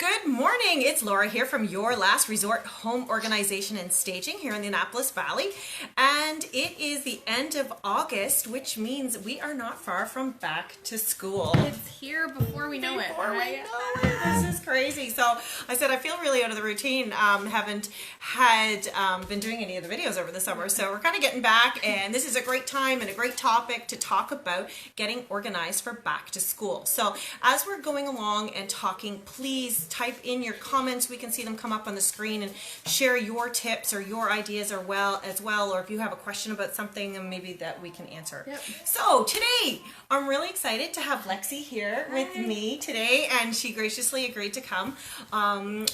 Good morning, it's Laura here from Your Last Resort Home Organization and Staging here in the Annapolis Valley, and it is the end of August, which means we are not far from back to school. It's here before we know it. Before we know it. This is crazy. So I said I feel really out of the routine. Haven't had been doing any of the videos over the summer, so we're kind of getting back, and this is a great time and a great topic to talk about getting organized for back to school. So as we're going along and talking, please type in your comments. We can see them come up on the screen, and share your tips or your ideas as well, or if you have a question about something and maybe that we can answer. Yep. So today I'm really excited to have Lexie here with me today, and she graciously agreed to come on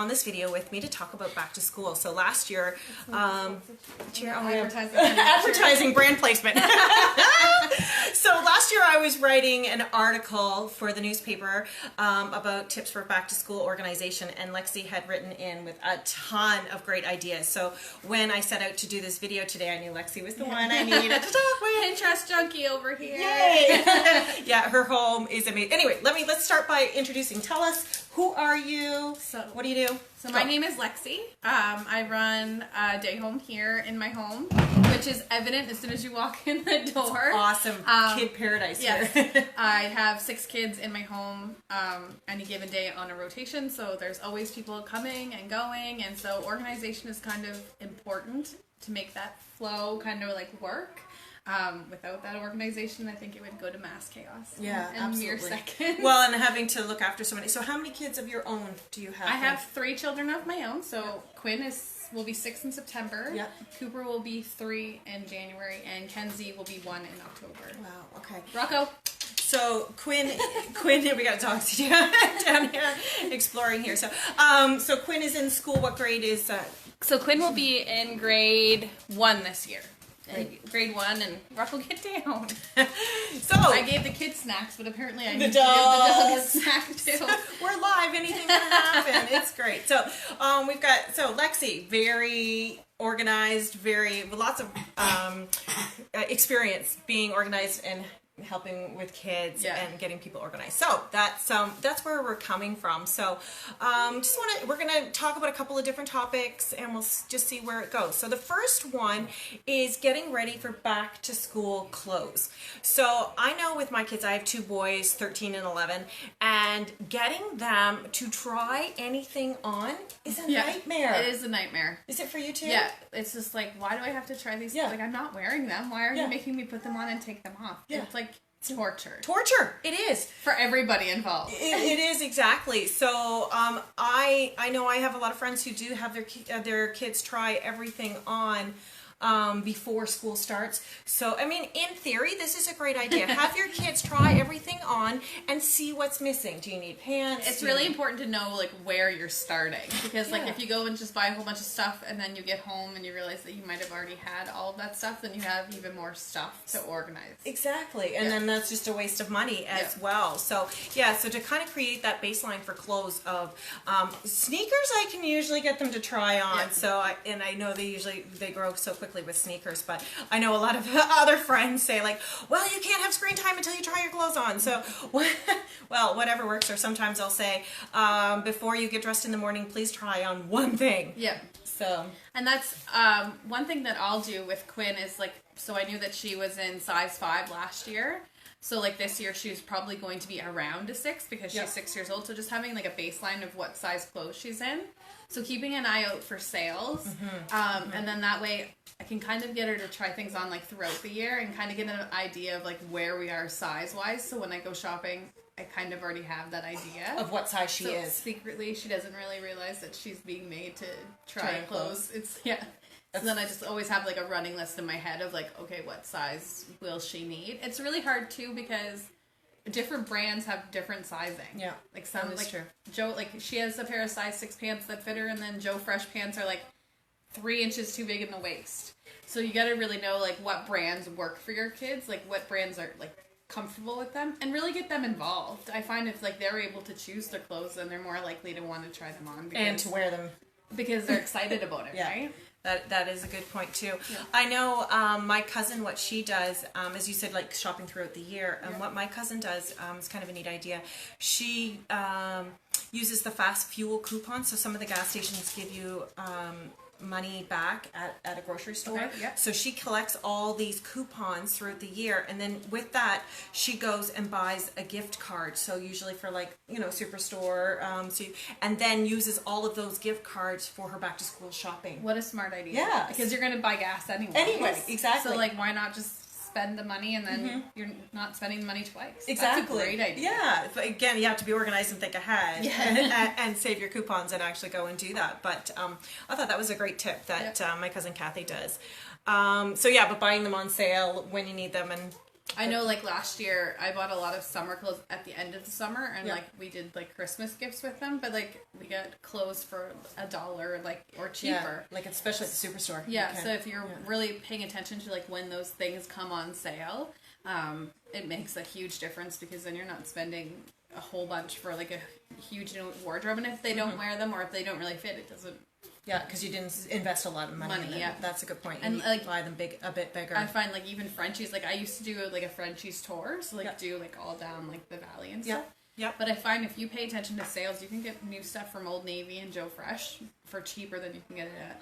this video with me to talk about back to school. So last year, advertising brand placement. So last year I was writing an article for the newspaper about tips for back to school organization, and Lexie had written in with a ton of great ideas. So when I set out to do this video today, I knew Lexie was the one I needed to talk with. Pinterest junkie over here. Yay! Yeah, her home is amazing. Anyway, let's start by introducing. Tell us, who are you? What do you do? So my name is Lexie. I run a day home here in my home, which is evident as soon as you walk in the door. It's awesome. Kid paradise here. Yes. I have 6 kids in my home any given day on a rotation, so there's always people coming and going, and so organization is kind of important to make that flow kind of like work. Without that organization, I think it would go to mass chaos. Yeah, in absolutely. mere seconds. Well, and having to look after so many. So how many kids of your own do you have? I have 3 children of my own. So Quinn will be 6 in September. Yep. Cooper will be 3 in January, and Kenzie will be 1 in October. Wow. Okay. Rocco. So Quinn, we got to talk to you down here, exploring here. So, so Quinn is in school. What grade is that? So Quinn will be in grade 1 this year. Grade 1, and Rocco, get down. So I gave the kids snacks, but apparently I need to give the dog a snack too. We're live. Anything can happen. It's great. So we've got Lexie, very organized, lots of experience being organized and helping with kids and getting people organized. So that's where we're coming from. So we're gonna talk about a couple of different topics, and we'll just see where it goes. So the first one is getting ready for back to school clothes. So I know with my kids, I have 2 boys, 13 and 11, and getting them to try anything on is a nightmare. It is a nightmare. Is it for you too? Yeah. It's just like, why do I have to try these? Yeah. Like, I'm not wearing them. Why are you making me put them on and take them off? Yeah. It's like torture. Torture. It is. For everybody involved. It is, exactly. So I know I have a lot of friends who do have their kids try everything on before school starts. So, I mean, in theory, this is a great idea. Have your kids try everything on and see what's missing. Do you need pants? It's really important to know, like, where you're starting. Because, like, if you go and just buy a whole bunch of stuff and then you get home and you realize that you might have already had all of that stuff, then you have even more stuff to organize. Exactly. And then that's just a waste of money as well. So, so to kind of create that baseline for clothes of sneakers, I can usually get them to try on. So, I know they grow so quickly with sneakers, but I know a lot of other friends say, like, well, you can't have screen time until you try your clothes on. So, well, whatever works. Or sometimes I'll say, before you get dressed in the morning, please try on one thing. Yeah. So, and that's one thing that I'll do with Quinn is, like, so I knew that she was in size 5 last year. So, like, this year she's probably going to be around a 6 because she's 6 years old. So just having, like, a baseline of what size clothes she's in. So keeping an eye out for sales. And then that way I can kind of get her to try things on, like, throughout the year and kind of get an idea of, like, where we are size-wise. So when I go shopping, I kind of already have that idea. Of what size she is. Secretly, she doesn't really realize that she's being made to try clothes. So then I just always have, like, a running list in my head of, like, okay, what size will she need? It's really hard, too, because different brands have different sizing. Yeah. Like, some, like, true. Joe, like, she has a pair of size 6 pants that fit her, and then Joe Fresh pants are, like, 3 inches too big in the waist. So you gotta really know, like, what brands work for your kids, like, what brands are, like, comfortable with them, and really get them involved. I find if, like, they're able to choose their clothes, then they're more likely to want to try them on. And to wear them. Because they're excited about it, right? That is a good point too. Yeah. I know my cousin, what she does, as you said, like shopping throughout the year, what my cousin does is kind of a neat idea. She uses the fast fuel coupon. So some of the gas stations give you money back at a grocery store. Okay, yeah. So she collects all these coupons throughout the year, and then with that she goes and buys a gift card. So usually for like, you know, Superstore, and then uses all of those gift cards for her back to school shopping. What a smart idea. Yeah. Because you're going to buy gas anyway. Anyway, exactly. So like, why not just spend the money and then you're not spending the money twice? Exactly. That's a great idea. Yeah. But again, you have to be organized and think ahead and save your coupons and actually go and do that. But I thought that was a great tip that my cousin Kathy does. So yeah, but buying them on sale when you need them. And I know, like last year I bought a lot of summer clothes at the end of the summer, and like we did like Christmas gifts with them, but like we got clothes for $1 like or cheaper. Like especially at the Superstore. Yeah, so if you're really paying attention to like when those things come on sale, it makes a huge difference, because then you're not spending a whole bunch for like a huge wardrobe, and if they don't wear them or if they don't really fit, it doesn't. Yeah, because you didn't invest a lot of money in them. Yeah. That's a good point. You And need like, to buy them a bit bigger. I find like even Frenchies, like I used to do like a Frenchies tour, so like do like all down like the valley and stuff. Yep. But I find if you pay attention to sales, you can get new stuff from Old Navy and Joe Fresh for cheaper than you can get it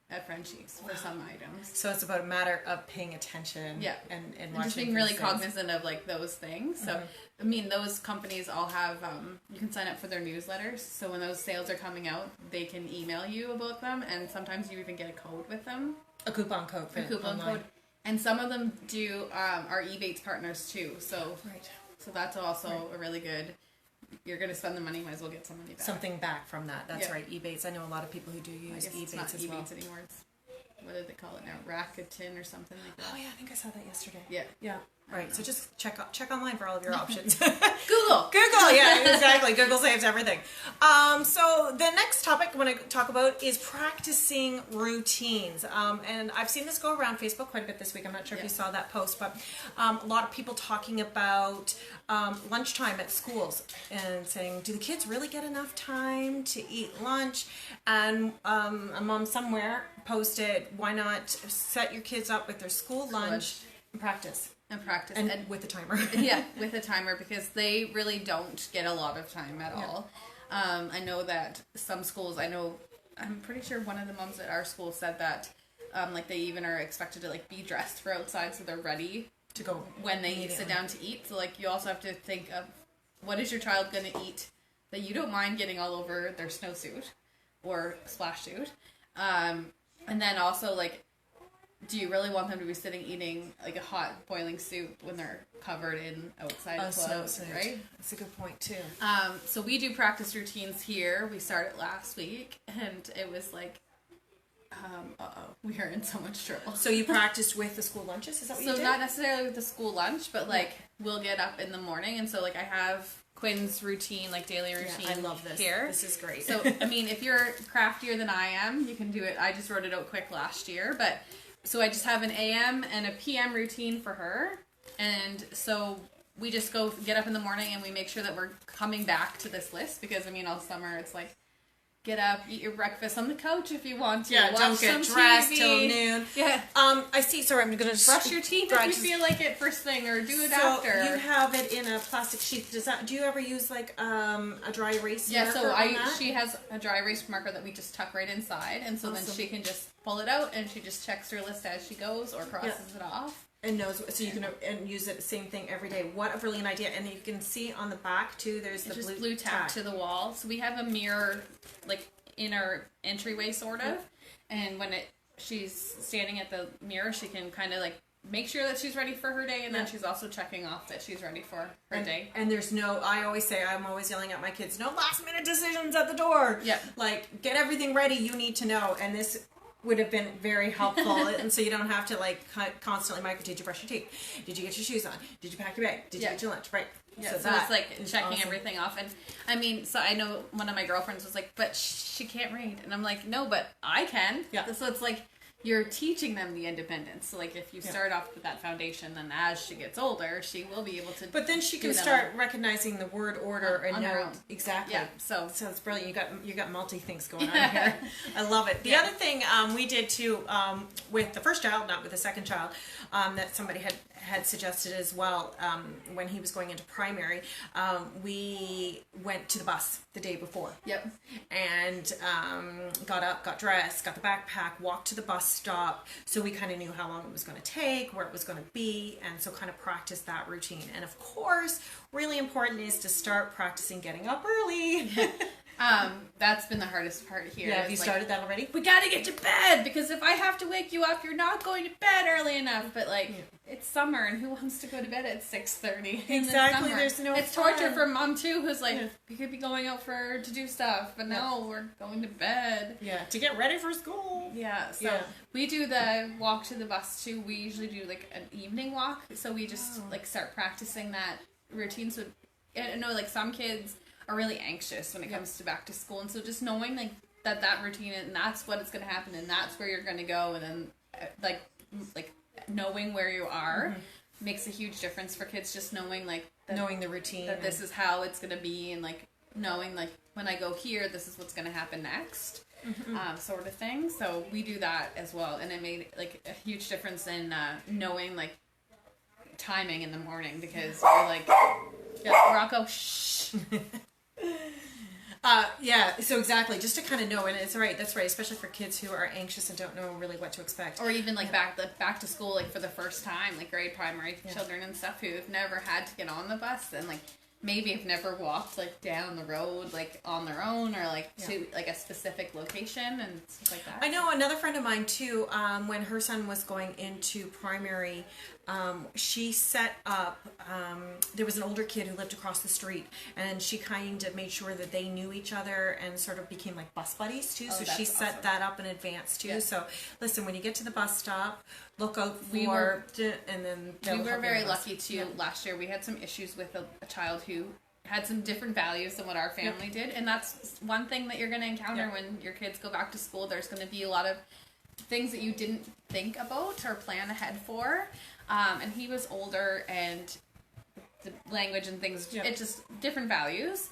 at Frenchies for some items. So it's about a matter of paying attention. Yeah. And And watching just being really things. cognizant of like those things. So I mean, those companies all have you can sign up for their newsletters, so when those sales are coming out, they can email you about them, and sometimes you even get a code with them, A coupon code for a coupon online. code. And some of them do are Ebates partners too, so so that's also a really good. You're going to spend the money, might as well get some money back. Something back from that. That's right. Ebates. I know a lot of people who do use Ebates it's not as Ebates well. anymore. It's, what did they call it now? Rakuten or something like that. Oh yeah, I think I saw that yesterday. Yeah. Yeah. Right. So just check online for all of your options. Google. Yeah, exactly. Google saves everything. So the next topic I want to talk about is practicing routines. And I've seen this go around Facebook quite a bit this week. I'm not sure if you saw that post, but a lot of people talking about lunchtime at schools and saying, do the kids really get enough time to eat lunch? And a mom somewhere posted, why not set your kids up with their school lunch and practice? And practice. And with a timer. Yeah, with a timer, because they really don't get a lot of time at all. I know that some schools, I'm pretty sure one of the moms at our school said that like they even are expected to like be dressed for outside, so they're ready to go when they sit down to eat. So like you also have to think of, what is your child going to eat that you don't mind getting all over their snowsuit or splash suit. And then also like, do you really want them to be sitting eating like a hot boiling soup when they're covered in outside clothes, right? That's a good point too. So we do practice routines here. We started last week, and it was like, we are in so much trouble. So you practiced with the school lunches? Is that what you did? So not necessarily with the school lunch, but like we'll get up in the morning, and so like I have Quinn's routine, like daily routine. I love this. Here. This is great. So I mean, if you're craftier than I am, you can do it. I just wrote it out quick last year, but. So I just have an AM and a PM routine for her. And so we just go get up in the morning and we make sure that we're coming back to this list, because I mean, all summer it's like, get up, eat your breakfast on the couch if you want to. Yeah, watch don't get some dressed TV. till noon. Yeah. I see. Sorry, I'm going to Brush your teeth if you feel like it first thing, or do it after. You have it in a plastic sheath. Do you ever use like a dry erase marker? Yeah, so on that? she has a dry erase marker that we just tuck right inside, and so then she can just pull it out and she just checks her list as she goes or crosses it off. And knows, so you can and use it same thing every day. What a brilliant idea! And you can see on the back too. There's It's the just blue tack to the wall. So we have a mirror, like in our entryway, sort of. And when she's standing at the mirror, she can kind of like make sure that she's ready for her day, and then she's also checking off that she's ready for her day. And there's no, I always say, I'm always yelling at my kids, no last minute decisions at the door. Yeah. Like, get everything ready you need to know. And this would have been very helpful. And so you don't have to like constantly micro, did you brush your teeth? Did you get your shoes on? Did you pack your bag? Did you get your lunch? Right. Yeah, so it's like checking everything off. And I mean, so I know one of my girlfriends was like, but she can't read. And I'm like, no, but I can. Yeah. So it's like, you're teaching them the independence. So like if you start off with that foundation, then as she gets older, she will be able to. But then she can start recognizing the word order and know exactly. Yeah. So it's brilliant. You got multi things going on here. I love it. The other thing we did too with the first child, not with the second child, that somebody had suggested as well when he was going into primary, we went to the bus the day before. Yep. And got up, got dressed, got the backpack, walked to the bus stop, so we kind of knew how long it was going to take, where it was going to be, and so kind of practiced that routine. And of course, really important is to start practicing getting up early. That's been the hardest part here. Yeah, have you started that already? We gotta get to bed, because if I have to wake you up, you're not going to bed early enough. But it's summer, and who wants to go to bed at 6:30? Exactly. There's no. It's torture for mom too, who's like, we could be going out to do stuff, but no, we're going to bed. Yeah, to get ready for school. Yeah. So we do the walk to the bus too. We usually do like an evening walk, so we just like start practicing that routine. So I know like some kids are really anxious when it comes to back to school, and so just knowing like that routine, and that's what it's going to happen, and that's where you're going to go, and then like knowing where you are makes a huge difference for kids. Just knowing knowing the routine, that this is how it's going to be, and like knowing like when I go here, this is what's going to happen next, sort of thing. So we do that as well, and it made like a huge difference in knowing like timing in the morning, because we're like, Rocco, shh. So exactly, just to kind of know, and that's right, especially for kids who are anxious and don't know really what to expect. Or even like back to school, like for the first time, like grade primary children and stuff who've never had to get on the bus, and like maybe have never walked like down the road like on their own, or like to like a specific location and stuff like that. I know another friend of mine too, when her son was going into primary, she set up, there was an older kid who lived across the street, and she kind of made sure that they knew each other and sort of became like bus buddies too. So she set that up in advance too. So listen, when you get to the bus stop, look out for, and then we were very lucky too. Last year we had some issues with a child who had some different values than what our family did, and that's one thing that you're going to encounter when your kids go back to school. There's going to be a lot of things that you didn't think about or plan ahead for. And he was older, and the language and things, it's just different values.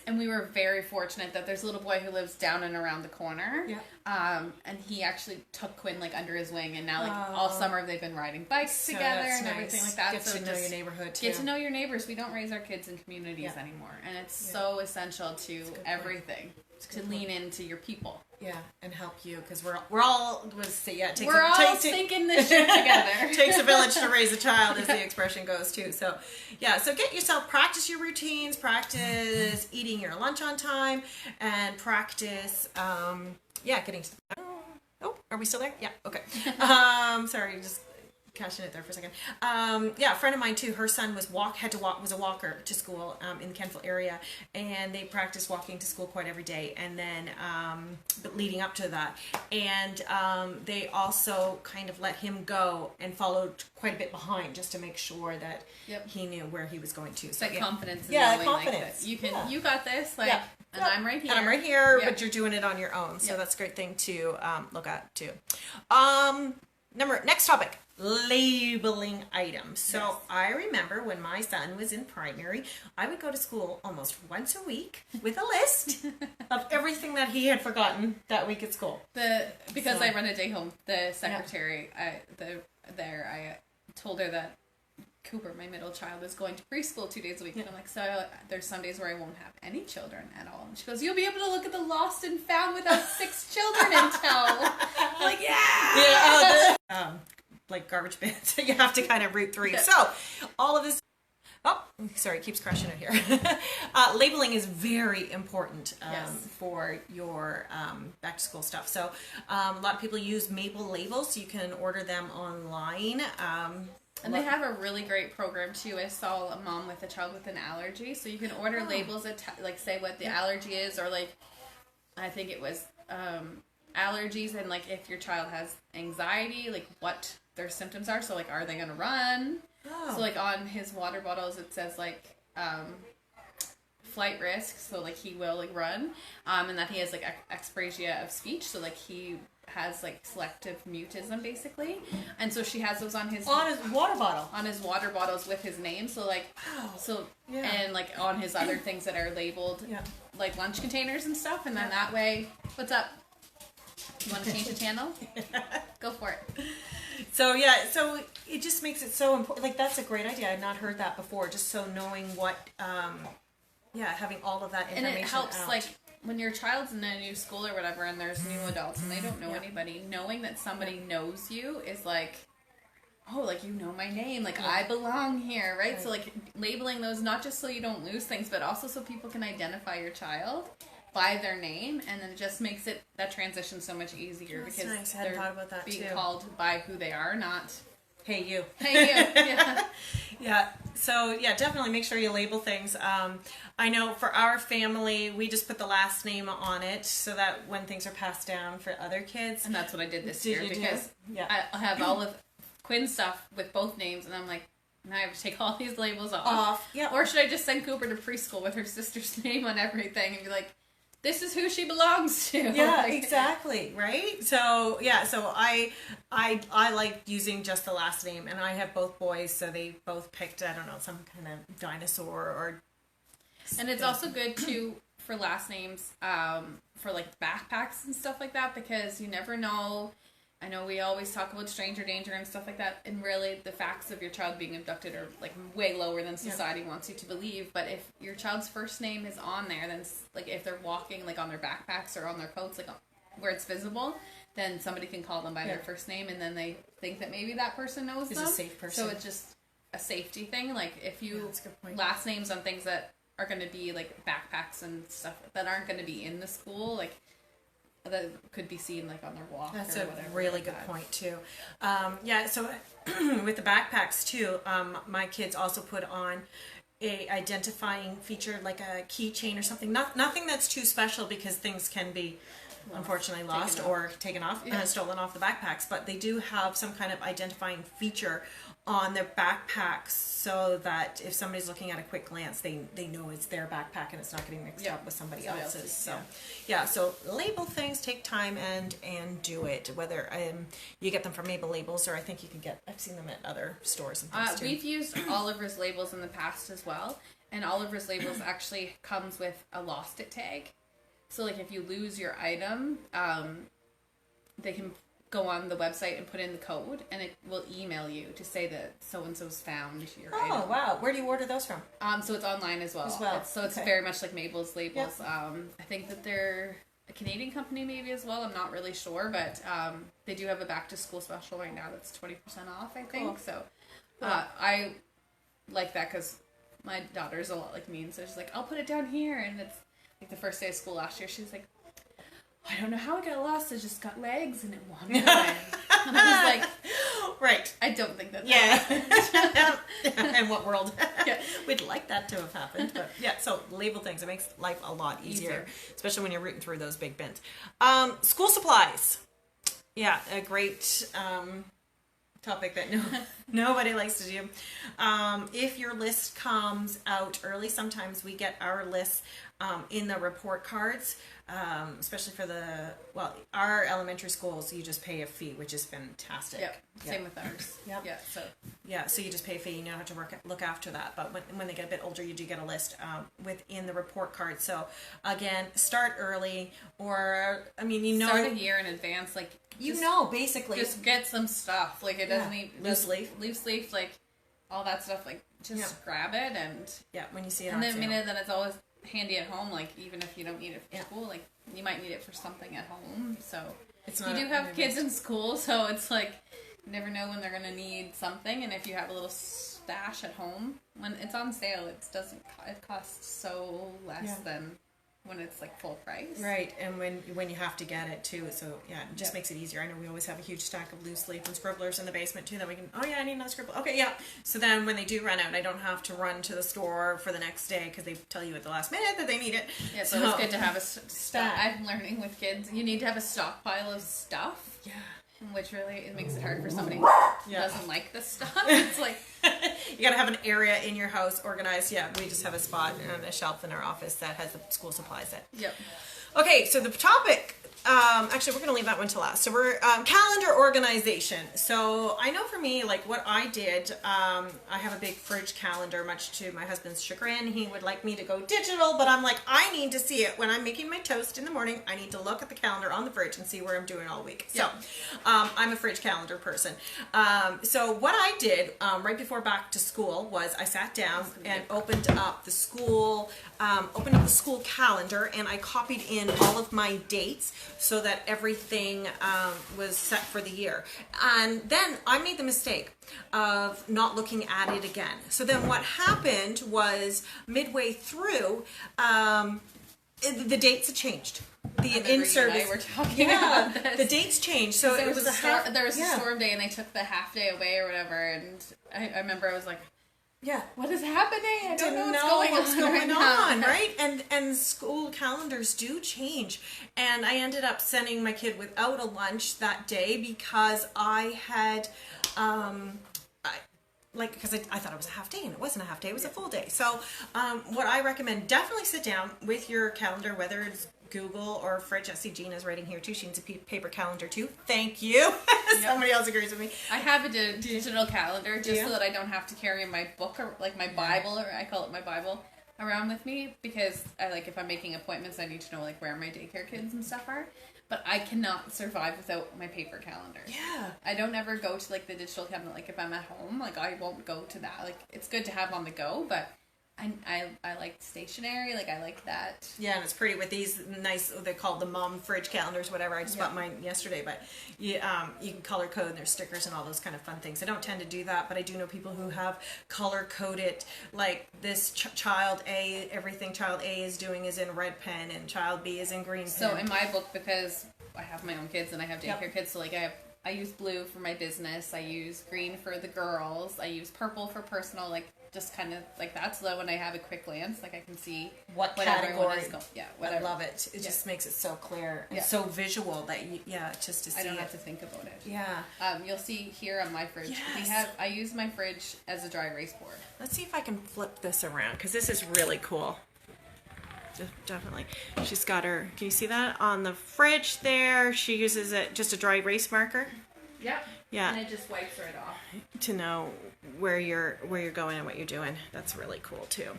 And we were very fortunate that there's a little boy who lives down and around the corner. And he actually took Quinn like under his wing, and now like all summer they've been riding bikes together and everything like that. Get to know your neighborhood too. Get to know your neighbors. We don't raise our kids in communities anymore, and it's so essential to everything to lean into your people. Yeah, and help you, because we're all sinking this ship together. Takes a village to raise a child, as the expression goes too. So so get yourself, practice your routines, practice eating your lunch on time, and practice getting to are we still there? Yeah, okay. Sorry, just catching it there for a second. A friend of mine too, her son was a walker to school in the Kentville area, and they practiced walking to school quite every day, and then but leading up to that, and they also kind of let him go and followed quite a bit behind, just to make sure that he knew where he was going to. So confidence. Confidence. Like, you got this. Like, and I'm right here. And I'm right here, but you're doing it on your own. So that's a great thing to look at too. Next topic. Labeling items. So I remember when my son was in primary, I would go to school almost once a week with a list of everything that he had forgotten that week at school. Because I run a day home, the secretary, I told her that Cooper, my middle child, is going to preschool 2 days a week. And I'm like, so there's some days where I won't have any children at all. And she goes, you'll be able to look at the lost and found without 6 children in tow. I'm like, like garbage bins. You have to kind of root through. Yeah. So all of this. Oh, sorry, it keeps crashing it here. Labeling is very important for your back to school stuff. So a lot of people use Maple labels, so you can order them online. And they have a really great program too. I saw a mom with a child with an allergy, so you can order labels that like say what the allergy is, or like I think it was allergies, and like if your child has anxiety, like what their symptoms are. So like, are they gonna run? So like on his water bottles it says like flight risk, so like he will like run, and that he has like apraxia of speech, so like he has like selective mutism basically, and so she has those on his water bottle, on his water bottles with his name. So like, and like on his other things that are labeled like lunch containers and stuff, and then that way, what's up? You want to change the channel? Go for it. So so it just makes it so important. Like that's a great idea. I had not heard that before. Just so knowing what, having all of that information. And it helps out. like when your child's in a new school or whatever, and there's new adults and they don't know anybody. Knowing that somebody knows you is like, oh, like you know my name, like I belong here, right? So like labeling those not just so you don't lose things, but also so people can identify your child by their name, and then it just makes that transition so much easier. That's because nice. I hadn't thought about that being too. called by who they are, not hey you. Hey you. Yeah. So definitely make sure you label things. I know for our family, we just put the last name on it so that when things are passed down for other kids. And that's what I did this year because I have all of Quinn's stuff with both names, and I'm like, now I have to take all these labels off. Yeah. Or should I just send Cooper to preschool with her sister's name on everything and be like, this is who she belongs to. Yeah, exactly. Right. So I like using just the last name, and I have both boys, so they both picked, I don't know, some kind of dinosaur or. And it's also good too for last names, for like backpacks and stuff like that, because you never know. I know we always talk about stranger danger and stuff like that, and really the facts of your child being abducted are like way lower than society wants you to believe. But if your child's first name is on there, then like if they're walking like on their backpacks or on their coats, like where it's visible, then somebody can call them by their first name, and then they think that maybe that person knows them. Is a safe person. So it's just a safety thing. Like if you last names on things that are going to be like backpacks and stuff that aren't going to be in the school, like that could be seen like on their walk. That's or a whatever really like good that. point too. So with the backpacks too, my kids also put on a identifying feature like a keychain or something. Nothing that's too special because things can be unfortunately lost or taken off, stolen off the backpacks. But they do have some kind of identifying feature on their backpacks so that if somebody's looking at a quick glance, they know it's their backpack and it's not getting mixed up with somebody else's. So so label things, take time and do it. Whether you get them from Mabel Labels, or I think you can get, I've seen them at other stores and things too. We've used Oliver's Labels in the past as well, and Oliver's Labels actually comes with a lost it tag. So like if you lose your item, they can go on the website and put in the code, and it will email you to say that so-and-so's found your item. Oh, wow. Where do you order those from? So it's online as well. It's very much like Mabel's Labels. Yep. I think that they're a Canadian company maybe as well. I'm not really sure, but they do have a back-to-school special right now that's 20% off, I think. Cool. So I like that because my daughter's a lot like me, and so she's like, I'll put it down here, and it's like the first day of school last year, she was like, I don't know how it got lost. It just got legs and it wandered away. And I was like, right. I don't think that's happened. In what world? Yeah. We'd like that to have happened. But so label things. It makes life a lot easier. Especially when you're rooting through those big bins. School supplies. Yeah, a great topic that nobody likes to do. If your list comes out early, sometimes we get our lists in the report cards. Especially for our elementary schools, you just pay a fee, which is fantastic. Yep. Same with ours. Yep. So you just pay a fee, you don't have to look after that. But when they get a bit older, you do get a list within the report card. So again, start early, or start a year in advance. Like basically, just get some stuff. Like it doesn't need loose leaf, like all that stuff. Like just grab it and when you see it, and on then sale. then it's always handy at home, like even if you don't need it for school, like you might need it for something at home. So you do have kids in school, so it's like you never know when they're gonna need something, and if you have a little stash at home when it's on sale, it costs so less than when it's like full price. Right, and when you have to get it too, so it just makes it easier. I know we always have a huge stack of loose leaf and scribblers in the basement too that we can, I need another scribbler. Okay, so then when they do run out, I don't have to run to the store for the next day because they tell you at the last minute that they need it. Yeah, so it's good to have a stack. I'm learning with kids, you need to have a stockpile of stuff. Yeah. Which really, it makes it hard for somebody who doesn't like this stuff. It's like, You got to have an area in your house organized. Yeah, we just have a spot on a shelf in our office that has the school supplies in. Yep. Okay, so the topic, actually we're going to leave that one to last. So we're calendar organization. So I know for me, like what I did, I have a big fridge calendar, much to my husband's chagrin. He would like me to go digital, but I'm like, I need to see it. When I'm making my toast in the morning, I need to look at the calendar on the fridge and see where I'm doing all week. So I'm a fridge calendar person. So what I did right before back to school was I sat down and opened up the school calendar, and I copied in all of my dates so that everything was set for the year. And then I made the mistake of not looking at it again. So then what happened was midway through, the dates had changed. The in-service. We're talking about this. The dates changed. So there it was a storm day, and they took the half day away or whatever. And I remember I was like, yeah, what is happening? I don't know what's going on, now. right? And school calendars do change. And I ended up sending my kid without a lunch that day because I had, because I thought it was a half day, and it wasn't a half day, it was a full day. So what I recommend, definitely sit down with your calendar, whether it's Google or fridge. I see Gina's writing here too. She needs a paper calendar too. Thank you. Somebody else agrees with me. I have a digital calendar just so that I don't have to carry my book or like my Bible, or I call it my Bible, around with me, because I if I'm making appointments, I need to know like where my daycare kids and stuff are. But I cannot survive without my paper calendar. Yeah. I don't ever go to like the digital calendar. Like if I'm at home, like I won't go to that. Like it's good to have on the go, but I like stationery, like I like that. Yeah, and it's pretty with these nice, they're called the mom fridge calendars, whatever. I just bought mine yesterday, but you can color code, and there's stickers and all those kind of fun things. I don't tend to do that, but I do know people who have color coded, like this child A, everything child A is doing is in red pen, and child B is in green pen. So in my book, because I have my own kids and I have daycare kids, so like I use blue for my business, I use green for the girls, I use purple for personal, like just kind of like that, so that when I have a quick glance, like I can see what everyone is going. Yeah, whatever. I love it. It just makes it so clear and so visual that just to see. I don't have to think about it. Yeah. You'll see here on my fridge. Yes. I use my fridge as a dry erase board. Let's see if I can flip this around, because this is really cool. Definitely. She's got her, can you see that on the fridge there? She uses it just a dry erase marker. Yep. Yeah. And it just wipes right off. To know where you're going and what you're doing. That's really cool too.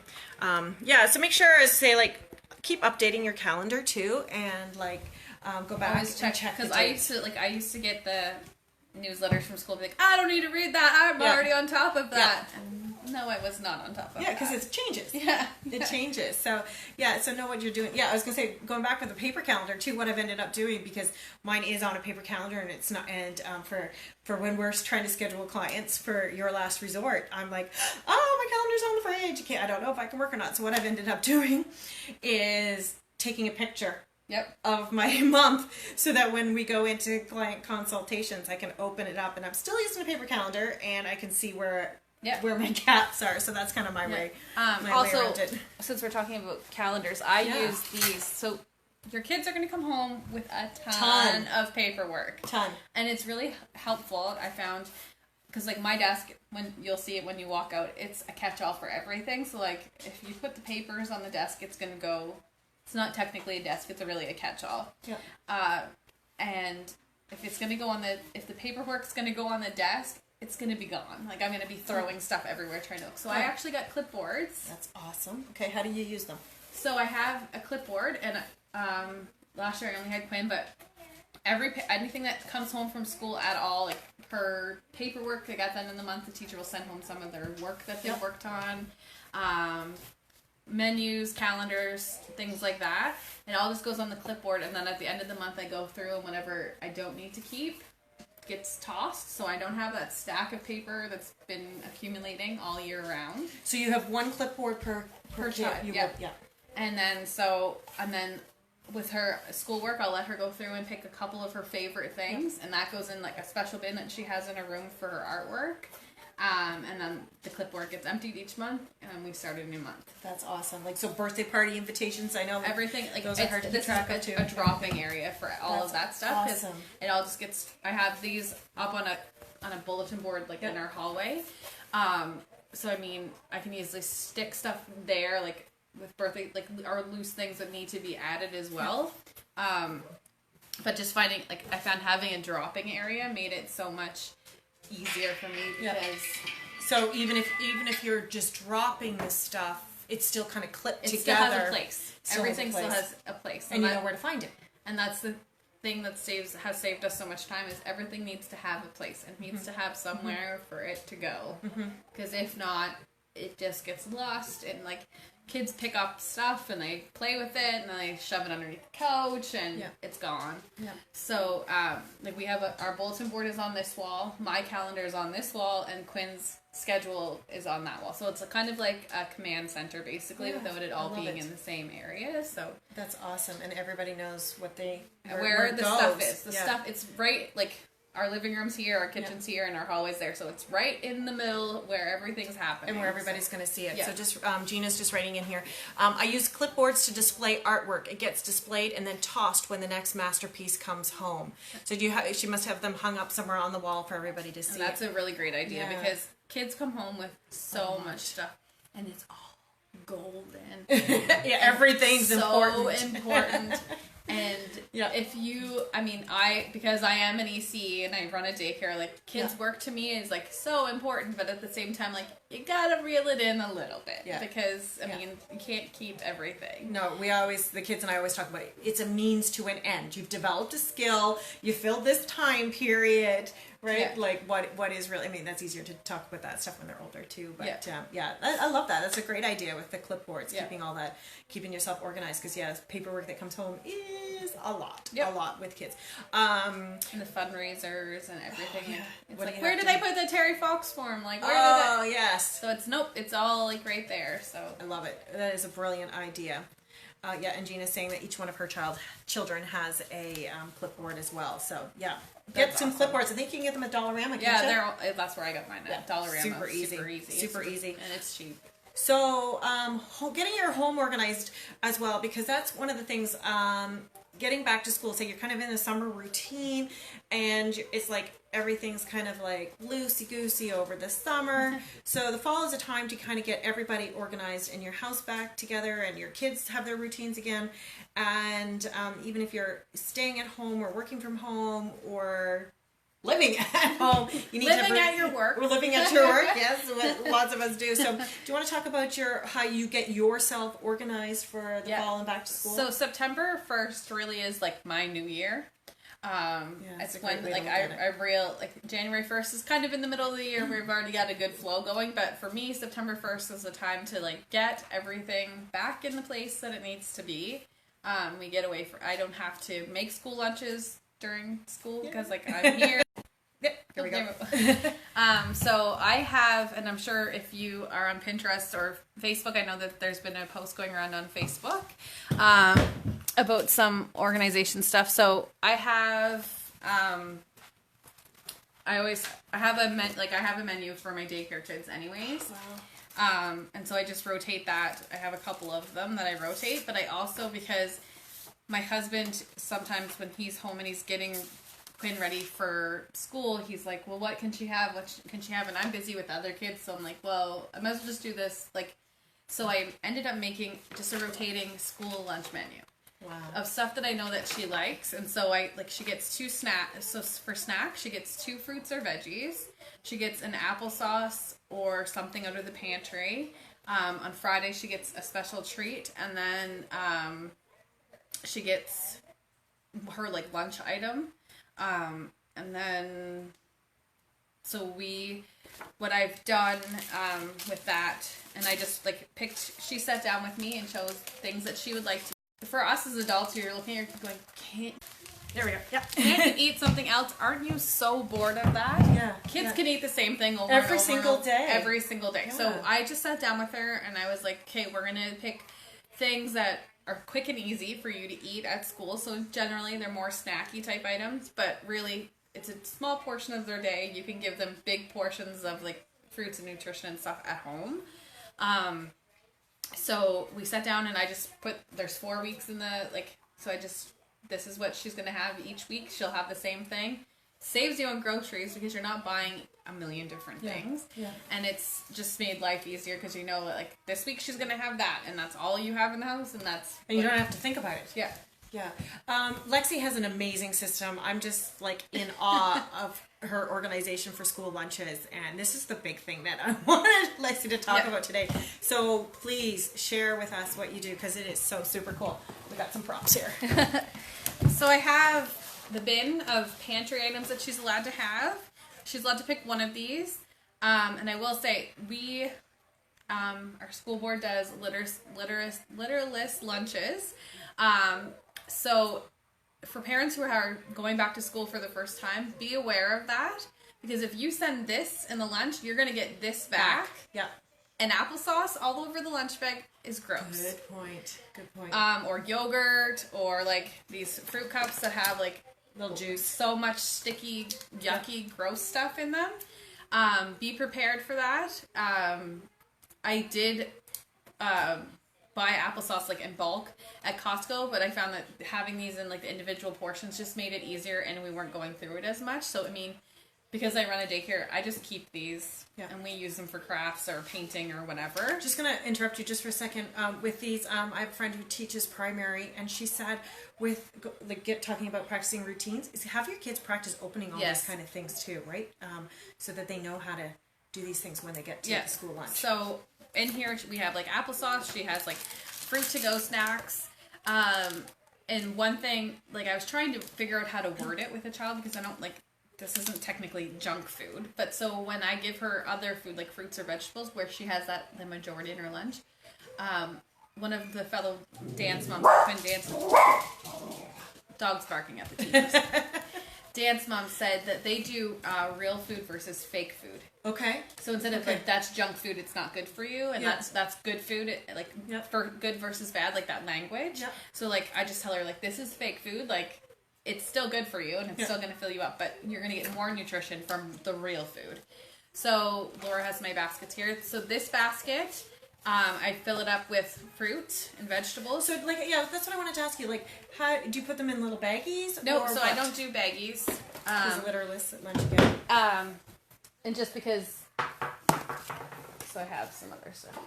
Yeah, so make sure, say, like, keep updating your calendar too, and like go back and check, because I used to get the newsletters from school, be like, I don't need to read that, I'm already on top of that. No, I was not on top of that. Yeah, because it changes. Yeah. It changes. So, so know what you're doing. Yeah, I was going to say, going back with the paper calendar, too, what I've ended up doing, because mine is on a paper calendar, and it's not, and for when we're trying to schedule clients for your last resort, I'm like, oh, my calendar's on the fridge. I don't know if I can work or not. So what I've ended up doing is taking a picture of my month, so that when we go into client consultations, I can open it up, and I'm still using a paper calendar, and I can see where my gaps are. So that's kind of my way. Also, way around it. Since we're talking about calendars, I use these. So your kids are going to come home with a ton of paperwork. And it's really helpful, I found, because like my desk, when you'll see it when you walk out, it's a catch-all for everything. So like if you put the papers on the desk, it's going to go. It's not technically a desk; it's really a catch-all. Yeah. And if it's going to go if the paperwork's going to go on the desk, it's going to be gone. Like, I'm going to be throwing stuff everywhere trying to look. So I actually got clipboards. That's awesome. Okay, how do you use them? So I have a clipboard, and last year I only had Quinn, but anything that comes home from school at all, like her paperwork they got done in the month, the teacher will send home some of their work that they worked on. Menus, calendars, things like that. And all this goes on the clipboard, and then at the end of the month I go through, and whatever I don't need to keep gets tossed, so I don't have that stack of paper that's been accumulating all year round. So you have one clipboard per child. And then with her schoolwork, I'll let her go through and pick a couple of her favorite things, and that goes in like a special bin that she has in her room for her artwork. And then the clipboard gets emptied each month, and we start a new month. That's awesome. Like, so birthday party invitations, I know everything. Like, those are hard to keep track of too. A dropping area for all of that stuff. Awesome. It all just gets. I have these up on a bulletin board like in our hallway. so I mean, I can easily stick stuff there, like with birthday, like our loose things that need to be added as well. But just finding, like, I found having a dropping area made it so much easier for me because. So even if you're just dropping this stuff, it's still kind of clipped together. It still has a place. Everything still has a place, and you know where to find it. And that's the thing that has saved us so much time is everything needs to have a place and needs to have somewhere for it to go. Because if not, it just gets lost and like kids pick up stuff and they play with it and then they shove it underneath the couch and it's gone. So like we have our bulletin board is on this wall, my calendar is on this wall, and Quinn's schedule is on that wall. So it's kind of like a command center basically without it all being in the same area. So that's awesome, and everybody knows what where the stuff is. The stuff, it's right, like our living room's here, our kitchen's here, and our hallway's there. So it's right in the middle where everything's happening. And where everybody's going to see it. So just, Gina's just writing in here. I use clipboards to display artwork. It gets displayed and then tossed when the next masterpiece comes home. So she must have them hung up somewhere on the wall for everybody to see. And that's a really great idea because kids come home with so much stuff. And it's all golden. Everything's so important. And if you, I mean, because I am an EC and I run a daycare, like kids work to me is like so important, but at the same time, like you gotta reel it in a little bit because I mean, you can't keep everything. No, the kids and I always talk about it. It's a means to an end. You've developed a skill, you filled this time period, right? Yeah. Like what is really, I mean, that's easier to talk about that stuff when they're older too, but I love that. That's a great idea with the clipboards, keeping yourself organized, because paperwork that comes home is a lot with kids. And the fundraisers and everything. It's like, where did I put the Terry Fox form? Like, where did it? Yes. So it's all like right there. So I love it. That is a brilliant idea. And Gina's saying that each one of her children has a clipboard as well. So get some clipboards. I think you can get them at Dollarama. That's where I got mine at Dollarama. Super easy. Super easy, and it's cheap. So getting your home organized as well, because that's one of the things. Getting back to school, so you're kind of in a summer routine, and it's like everything's kind of like loosey-goosey over the summer. So the fall is a time to kind of get everybody organized and your house back together, and your kids have their routines again. And even if you're staying at home or working from home or living at home, you need living at your work. We're living at your work, yes, what lots of us do. So do you want to talk about how you get yourself organized for the fall and back to school? So September 1st really is like my new year. It's when January 1st is kind of in the middle of the year. We've already got a good flow going, but for me, September 1st is the time to like get everything back in the place that it needs to be. We get away I don't have to make school lunches during school because like I'm here. Here we go. So I have, and I'm sure if you are on Pinterest or Facebook, I know that there's been a post going around on Facebook about some organization stuff. So I have, I have a menu for my daycare kids anyways. Wow. And so I just rotate that. I have a couple of them that I rotate, but I also, because my husband, sometimes when he's home and he's getting Quinn ready for school, he's like, well, what can she have? What can she have? And I'm busy with other kids, so I'm like, well, I might as well just do this. Like, so I ended up making just a rotating school lunch menu. Wow. Of stuff that I know that she likes. And so she gets 2 snacks. So for snack, she gets 2 fruits or veggies. She gets an applesauce or something out of the pantry. On Friday, she gets a special treat. And then she gets her like lunch item. And then, so what I've done, with that, and I just like she sat down with me and chose things that she would like to. For us as adults, you're looking at her going, there we go. Yeah. Can't you eat something else? Aren't you so bored of that? Yeah. Kids can eat the same thing every single day. Every single day. Yeah. So I just sat down with her and I was like, okay, we're going to pick things that are quick and easy for you to eat at school. So generally they're more snacky type items, but really it's a small portion of their day. You can give them big portions of like fruits and nutrition and stuff at home. So we sat down and I just there's 4 weeks in the, this is what she's going to have each week. She'll have the same thing. saves you on groceries because you're not buying a million different things. Yeah. And it's just made life easier because you know, like, this week she's going to have that, and that's all you have in the house, and that's... And you don't have to think about it. Yeah. Yeah. Lexie has an amazing system. I'm just, like, in awe of her organization for school lunches, and this is the big thing that I wanted Lexie to talk about today. So please share with us what you do, because it is so super cool. We got some props here. So I have the bin of pantry items that she's allowed to have. She's allowed to pick one of these. And I will say, we, our school board does litterless lunches. So for parents who are going back to school for the first time, be aware of that. Because if you send this in the lunch, you're going to get this back. Yeah. And applesauce all over the lunch bag is gross. Good point. Good point. Or yogurt, or like these fruit cups that have like little juice. So much sticky, yucky, gross stuff in them. Be prepared for that. I did buy applesauce like in bulk at Costco, but I found that having these in like the individual portions just made it easier, and we weren't going through it as much. So I mean, because I run a daycare, I just keep these, and we use them for crafts or painting or whatever. Just going to interrupt you just for a second. With these, I have a friend who teaches primary, and she said, talking about practicing routines, is have your kids practice opening all these kind of things too, right? So that they know how to do these things when they get to the school lunch. So in here we have like applesauce. She has like fruit to go snacks. And one thing, like I was trying to figure out how to word it with a child, because I don't like, this isn't technically junk food, but so when I give her other food like fruits or vegetables, where she has that the majority in her lunch, one of the fellow dance moms, dogs barking at the TV. Dance mom said that they do real food versus fake food. Okay. So instead of like that's junk food, it's not good for you, and that's good food, for good versus bad, like that language. Yep. So like I just tell her like this is fake food, like it's still good for you and it's still going to fill you up, but you're going to get more nutrition from the real food. So Laura has my baskets here. So this basket, I fill it up with fruit and vegetables. So like, that's what I wanted to ask you. Like, how do you put them in little baggies? No, so I don't do baggies. Is litterless at lunch again? And just because, so I have some other stuff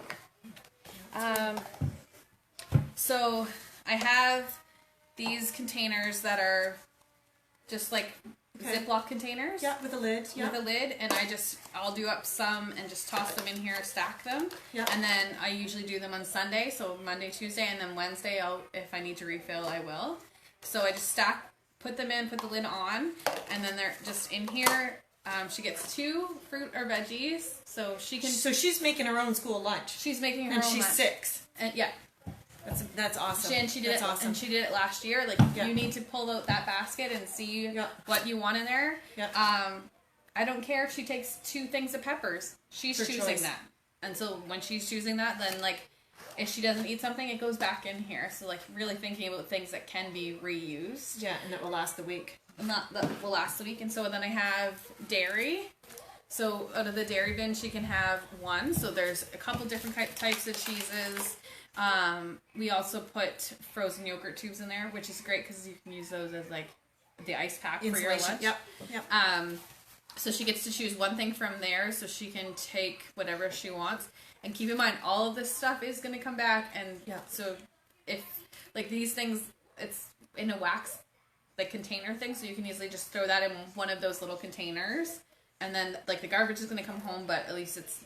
here. So I have these containers that are just like Ziploc containers. Yeah, with a lid. Yeah. With a lid, and I'll do up some and just toss them in here, stack them. Yeah. And then I usually do them on Sunday, so Monday, Tuesday, and then Wednesday, if I need to refill, I will. So I just put them in, put the lid on, and then they're just in here. She gets 2 fruit or veggies, so she can... So she's making her own school lunch. She's making her own lunch. And she's 6. And yeah. That's awesome. She did it last year. Like, you need to pull out that basket and see what you want in there. Yeah. I don't care if she takes 2 things of peppers. She's choosing that. And so when she's choosing that, then, like, if she doesn't eat something, it goes back in here. So, like, really thinking about things that can be reused. Yeah, and that will last the week. That will last the week. And so then I have dairy. So out of the dairy bin, she can have 1. So there's a couple different types of cheeses. We also put frozen yogurt tubes in there, which is great because you can use those as like the ice pack for your lunch. Yep. So she gets to choose 1 thing from there, so she can take whatever she wants. And keep in mind, all of this stuff is going to come back, and so if like these things, it's in a wax like container thing, so you can easily just throw that in one of those little containers, and then like the garbage is going to come home, but at least it's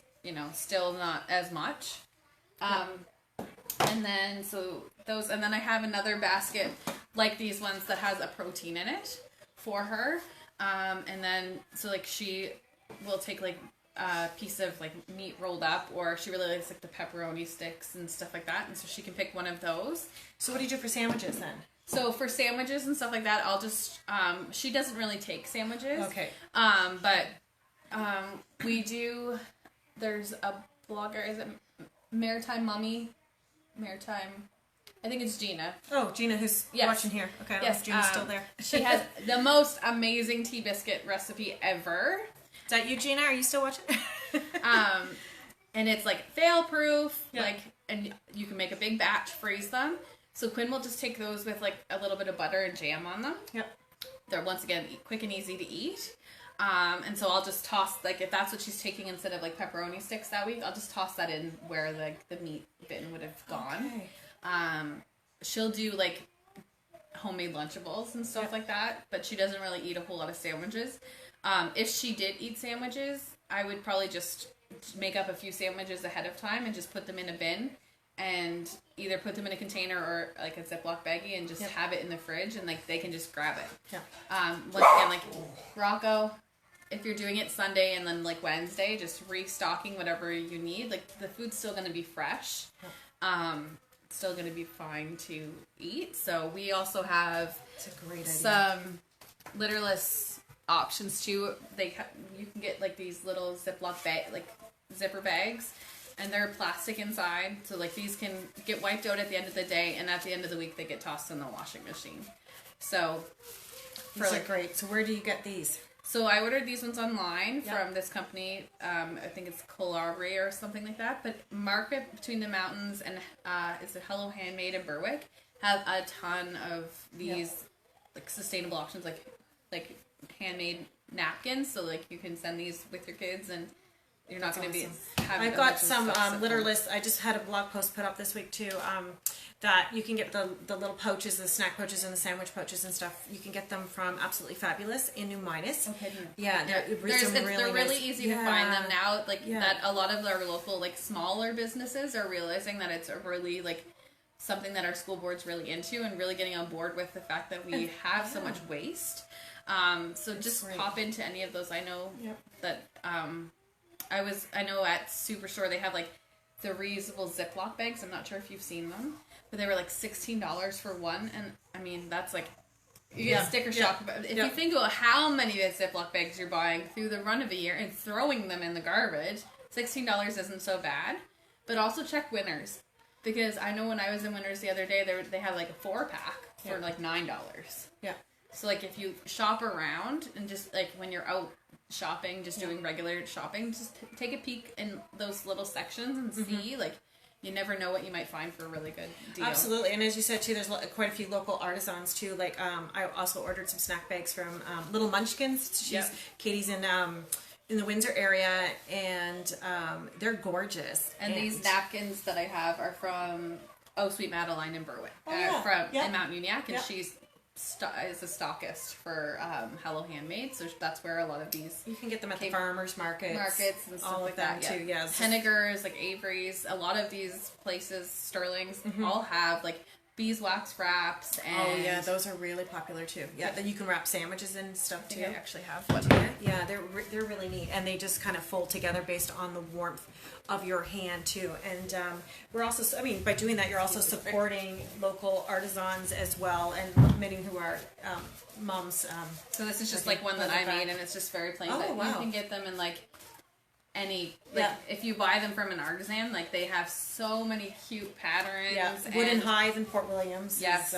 still not as much. And then and then I have another basket like these ones that has a protein in it for her. And then so like she will take like a piece of like meat rolled up, or she really likes like the pepperoni sticks and stuff like that, and so she can pick one of those. So what do you do for sandwiches then? So for sandwiches and stuff like that, I'll just she doesn't really take sandwiches. Okay. But we do. There's a blogger. Is it Maritime? I think it's Gina. Oh, Gina, who's watching here. Okay, yes, Gina's still there. She has the most amazing tea biscuit recipe ever. Is that you, Gina? Are you still watching? And it's like fail-proof, and you can make a big batch, freeze them. So Quinn will just take those with like a little bit of butter and jam on them. Yep. they're once again quick and easy to eat. And so I'll just toss, like, if that's what she's taking instead of like pepperoni sticks that week, I'll just toss that in where like the meat bin would have gone. Okay. She'll do like homemade Lunchables and stuff like that, but she doesn't really eat a whole lot of sandwiches. If she did eat sandwiches, I would probably just make up a few sandwiches ahead of time and just put them in a bin and either put them in a container or like a Ziploc baggie and just have it in the fridge, and like they can just grab it. Yeah. Once again, like Rocco, if you're doing it Sunday and then like Wednesday, just restocking whatever you need. Like the food's still going to be fresh. It's still going to be fine to eat. So we also have some litterless options too. You can get like these little Ziploc zipper bags, and they're plastic inside. So like these can get wiped out at the end of the day, and at the end of the week they get tossed in the washing machine. So these are great. So where do you get these? So I ordered these ones online from this company. I think it's Colabri or something like that. But Market Between the Mountains and it's a Hello Handmade in Berwick have a ton of these like sustainable options, like handmade napkins. So like you can send these with your kids, and you're not going to be having. I've got some litterless. I just had a blog post put up this week too. That you can get the little pouches, the snack pouches, and the sandwich pouches and stuff. You can get them from Absolutely Fabulous in New Midas. Okay. Yeah, they're really easy to find them now. Like that, a lot of our local like smaller businesses are realizing that it's a really like something that our school board's really into, and really getting on board with the fact that we have so much waste. So just pop into any of those. I know that I know at Superstore they have like the reusable Ziploc bags. I'm not sure if you've seen them, but they were like $16 for one, and I mean that's like you get sticker shock. If you think about how many Ziploc bags you're buying through the run of a year and throwing them in the garbage, $16 isn't so bad. But also check Winners, because I know when I was in Winners the other day, they had like a 4-pack for like $9. Yeah. So like if you shop around and just like when you're out shopping, just doing regular shopping, just take a peek in those little sections and see, like, you never know what you might find for a really good deal. Absolutely. And as you said too, there's quite a few local artisans too. Like I also ordered some snack bags from Little Munchkins. Katie's in the Windsor area, and they're gorgeous. And these napkins that I have are from Sweet Madeline in Berwick, in Mount Uniac, and she's is a stockist for Hello Handmade, so that's where a lot of these you can get them at the farmers markets and stuff like that too. Yeah, Henniger's, like Avery's, a lot of these places, Sterling's, all have like beeswax wraps. And those are really popular too. Then you can wrap sandwiches and stuff too. I actually have one. Yeah, they're really neat, and they just kind of fold together based on the warmth of your hand too. And we're also, by doing that, you're also supporting local artisans as well, and many who are moms. So this is just like one that I made, and it's just very plain. Oh, but wow. You can get them in like any, like if you buy them from an artisan, like they have so many cute patterns. Yeah, Wooden Hive in Port Williams. Yes.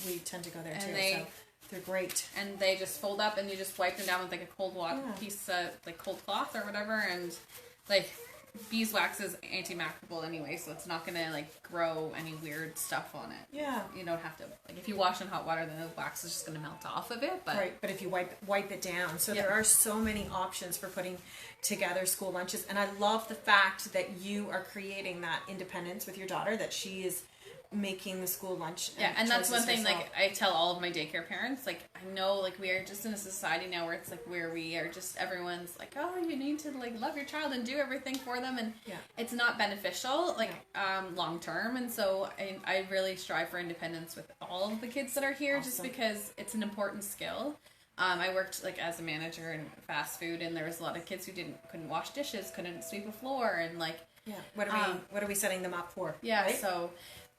We tend to go there and too. So they're great. And they just fold up, and you just wipe them down with like a cold piece of like cold cloth or whatever, and like beeswax is antimicrobial anyway, so it's not gonna like grow any weird stuff on it. Yeah. You don't have to, like, if you wash in hot water, then the wax is just gonna melt off of it. But but if you wipe it down, so there are so many options for putting together school lunches, and I love the fact that you are creating that independence with your daughter, that she is making the school lunch. And that's one thing, like, I tell all of my daycare parents, like, I know, like, we are just in a society now where it's, like, where we are just, everyone's like, oh, you need to, like, love your child and do everything for them, and it's not beneficial, like, long term, and so I really strive for independence with all of the kids that are here, just because it's an important skill. I worked, like, as a manager in fast food, and there was a lot of kids who couldn't wash dishes, couldn't sweep a floor, and, like, what are we setting them up for? So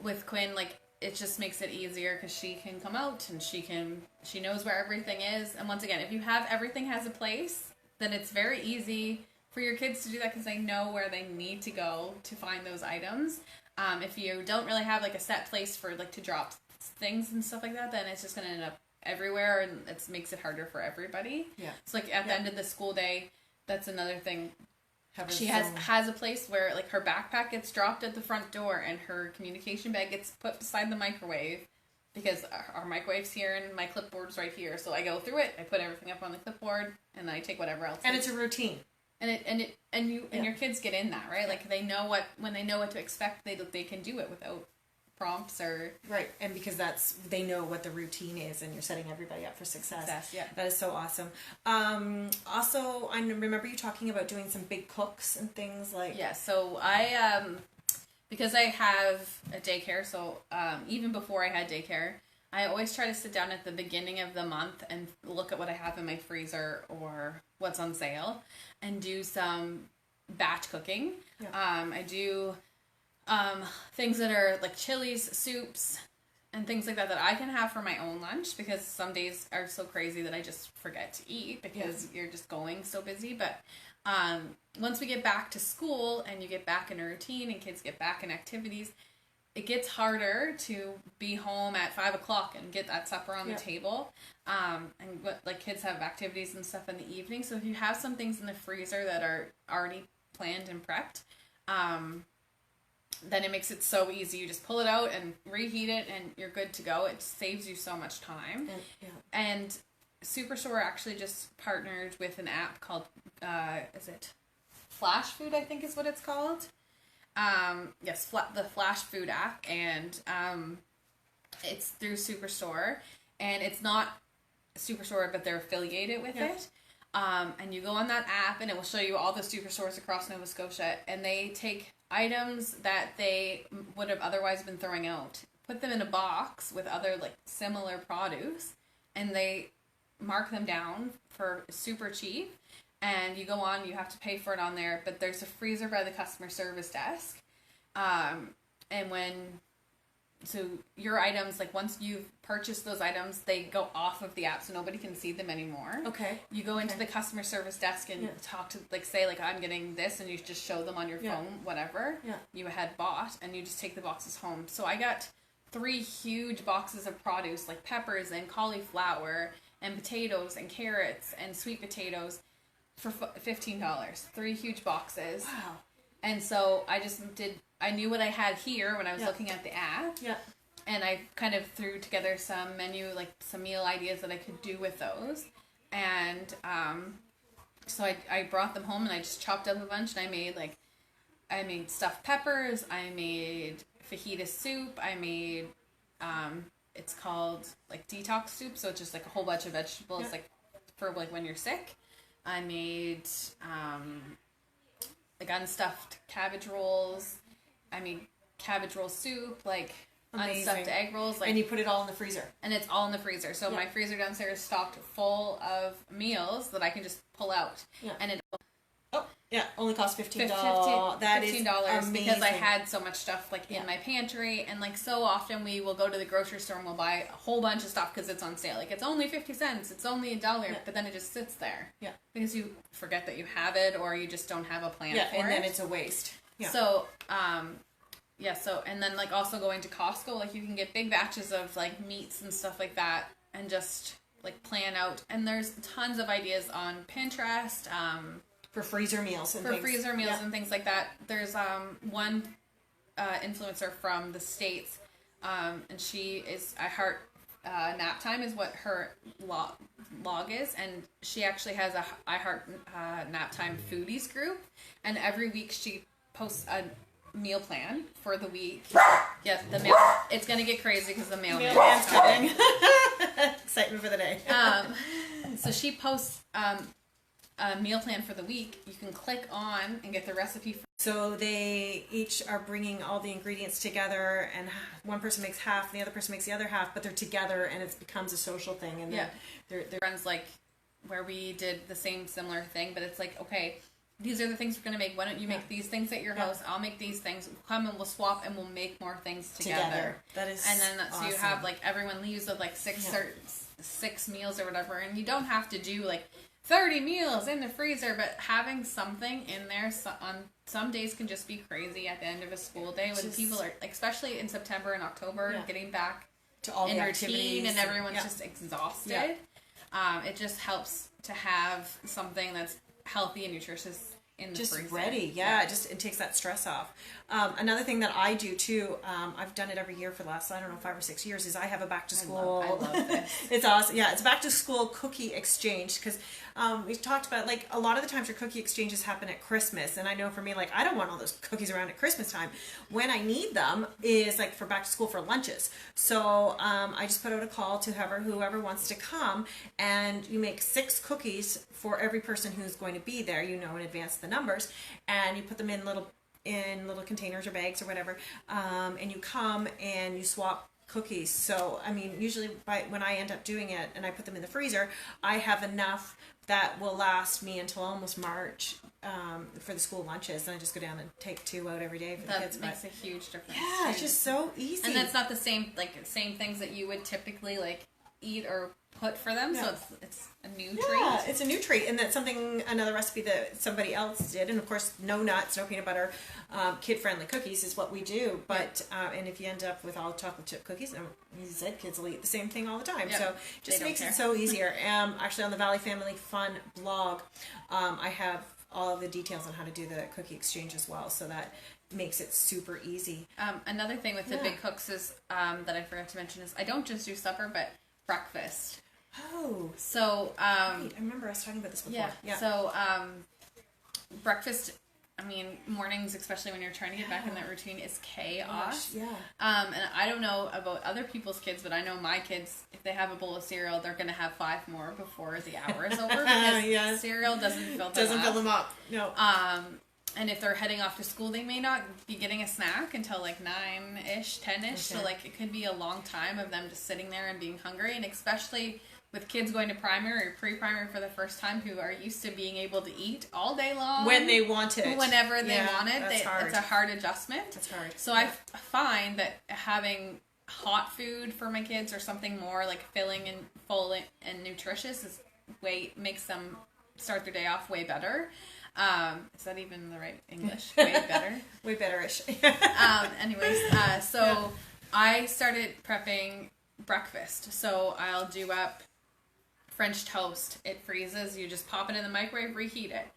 with Quinn, like, it just makes it easier because she can come out and she knows where everything is. And once again, if you have everything has a place, then it's very easy for your kids to do that because they know where they need to go to find those items. If you don't really have like a set place for like to drop things and stuff like that, then it's just going to end up everywhere, and it makes it harder for everybody. So like at the end of the school day, that's another thing. She has a place where, like, her backpack gets dropped at the front door and her communication bag gets put beside the microwave because our microwave's here and my clipboard's right here. So I go through it, I put everything up on the clipboard, and then I take whatever else. And it's a routine. And your kids get in that, right? Like they know when they know what to expect, they can do it without prompts or right. And because they know what the routine is, and you're setting everybody up for success. Yeah, that is so awesome. Also, I remember you talking about doing some big cooks and things like So I because I have a daycare, so even before I had daycare, I always try to sit down at the beginning of the month and look at what I have in my freezer or what's on sale and do some batch cooking. Yeah. I do things that are like chilies, soups, and things like that I can have for my own lunch, because some days are so crazy that I just forget to eat because you're just going so busy. But once we get back to school and you get back in a routine and kids get back in activities, it gets harder to be home at 5 o'clock and get that supper on the table. And kids have activities and stuff in the evening. So if you have some things in the freezer that are already planned and prepped, then it makes it so easy. You just pull it out and reheat it and you're good to go. It saves you so much time. And Superstore actually just partnered with an app called, is it Flash Food, I think is what it's called. The Flash Food app, and it's through Superstore, and it's not Superstore, but they're affiliated with it. And you go on that app, and it will show you all the Superstores across Nova Scotia, and they take items that they would have otherwise been throwing out, put them in a box with other like similar produce, and they mark them down for super cheap. And you go on, you have to pay for it on there, but there's a freezer by the customer service desk. So your items, like once you've purchased those items, they go off of the app so nobody can see them anymore. Okay. You go into the customer service desk and talk to, say, I'm getting this, and you just show them on your phone, whatever you had bought, and you just take the boxes home. So I got 3 huge boxes of produce, like peppers and cauliflower and potatoes and carrots and sweet potatoes, for $15. 3 huge boxes. Wow. And so I knew what I had here when I was looking at the app. Yeah. And I kind of threw together some menu, some meal ideas that I could do with those. And so I brought them home and I just chopped up a bunch, and I made stuffed peppers, I made fajita soup, I made it's called detox soup, so it's just a whole bunch of vegetables for when you're sick. I made unstuffed cabbage rolls. I made cabbage roll soup, unstuffed egg rolls. And you put it all in the freezer. And it's all in the freezer. So my freezer downstairs is stocked full of meals that I can just pull out. Yeah. And it only costs $15. That is $15 because I had so much stuff in my pantry, and so often we will go to the grocery store and we'll buy a whole bunch of stuff because it's on sale. It's only 50 cents, it's only $1, but then it just sits there. Yeah. Because you forget that you have it, or you just don't have a plan for it. And then it's a waste. Yeah. So, and then also going to Costco, you can get big batches of meats and stuff like that, and just plan out. And there's tons of ideas on Pinterest. For freezer meals and things like that. There's one influencer from the States, and she is I Heart Nap Time is what her log is, and she actually has a I Heart Nap Time foodies group, and every week she posts a meal plan for the week. Yes, it's gonna get crazy because the mailman's coming. Excitement for the day. So she posts a meal plan for the week. You can click on and get the recipe. So they each are bringing all the ingredients together, and one person makes half, and the other person makes the other half, but they're together, and it becomes a social thing. And they're friends, where we did the similar thing, but it's okay, these are the things we're going to make. Why don't you make these things at your house? I'll make these things. We'll come and we'll swap, and we'll make more things together. That is And then awesome. So you have everyone leaves with 6 meals or whatever, and you don't have to do 30 meals in the freezer, but having something in there on some days can just be crazy at the end of a school day when people are, especially in September and October, getting back to all in the routine activities and everyone's just exhausted. It just helps to have something that's healthy and nutritious in the just freezer. ready. Yeah, it takes that stress off. Another thing that I do too, I've done it every year for the last, I don't know, 5 or 6 years, is I have a back to school. I love this. It's awesome. Yeah, it's a back to school cookie exchange, because we've talked about, like, a lot of the times your cookie exchanges happen at Christmas, and I know for me, like, I don't want all those cookies around at Christmas time. When I need them is like for back to school for lunches. So I just put out a call to whoever wants to come, and you make 6 cookies for every person who's going to be there. You know in advance the numbers, and you put them in little containers or bags or whatever, and you come and you swap cookies. So I mean, usually when I end up doing it and I put them in the freezer, I have enough that will last me until almost March for the school lunches, and I just go down and take 2 out every day for the kids. That makes a huge difference. Yeah, it's just so easy. And that's not the same things that you would typically like eat or put for them. Yeah. So it's a new treat. Yeah, it's a new treat, and that's another recipe that somebody else did. And of course, no nuts, no peanut butter, kid-friendly cookies is what we do. But and if you end up with all chocolate chip cookies, you said kids will eat the same thing all the time. Yep. So it just makes it so easier. Actually, on the Valley Family Fun blog, I have all of the details on how to do the cookie exchange as well. So that makes it super easy. Another thing with the big cooks is that I forgot to mention is I don't just do supper, but breakfast. Oh. So, I remember us talking about this before. Yeah. So, breakfast, I mean, mornings, especially when you're trying to get back in that routine, is chaos. Yeah. And I don't know about other people's kids, but I know my kids, if they have a bowl of cereal, they're going to have 5 more before the hour is over, because cereal doesn't fill them up. No. And if they're heading off to school, they may not be getting a snack until like 9-ish, 10-ish. Okay. So like it could be a long time of them just sitting there and being hungry. And especially with kids going to primary or pre-primary for the first time, who are used to being able to eat all day long. When they want it. Whenever they want it. It's a hard adjustment. That's hard. So I find that having hot food for my kids or something more like filling and full and nutritious makes them start their day off way better. Is that even the right English? Way better? Way better-ish. So I started prepping breakfast. So I'll do up French toast. It freezes. You just pop it in the microwave, reheat it.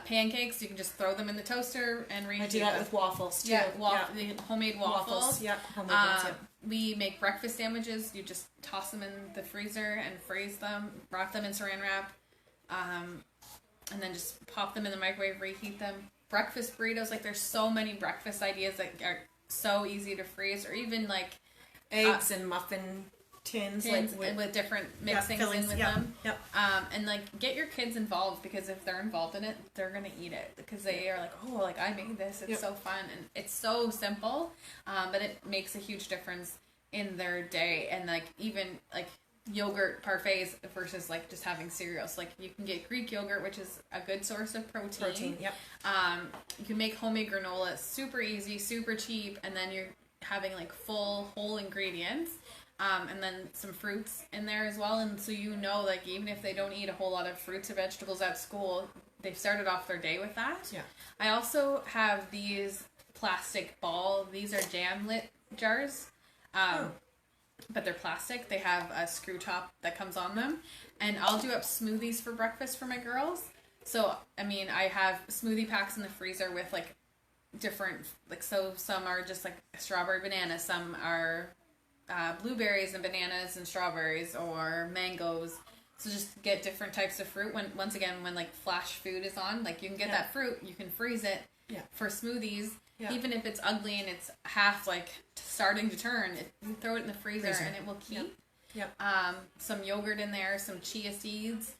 Pancakes, you can just throw them in the toaster and reheat them. I do that with waffles, too. Yeah, the homemade waffles. Yeah, homemade ones, We make breakfast sandwiches. You just toss them in the freezer and freeze them, wrap them in saran wrap. And then just pop them in the microwave, reheat them. Breakfast burritos, like there's so many breakfast ideas that are so easy to freeze, or even like eggs and muffin tins like with different mixings in with them. Yep. And like get your kids involved, because if they're involved in it, they're gonna eat it, because they are like, oh, like I made this. It's so fun, and it's so simple, but it makes a huge difference in their day. And like even like yogurt parfaits versus like just having cereals. Like you can get Greek yogurt, which is a good source of protein. Yep. You can make homemade granola, super easy, super cheap, and then you're having like full whole ingredients, and then some fruits in there as well. And so like even if they don't eat a whole lot of fruits or vegetables at school, they've started off their day with that. Yeah. I also have these plastic these are jam lit jars. But they're plastic. They have a screw top that comes on them. And I'll do up smoothies for breakfast for my girls. So, I mean, I have smoothie packs in the freezer with, like, different, like, so some are just, like, strawberry banana. Some are blueberries and bananas and strawberries, or mangoes. So just get different types of fruit. Once again, when, like, flash food is on, like, you can get that fruit. You can freeze it for smoothies. Yeah. Even if it's ugly and it's half like starting to turn, you throw it in the freezer and it will keep. Yep. Some yogurt in there, some chia seeds,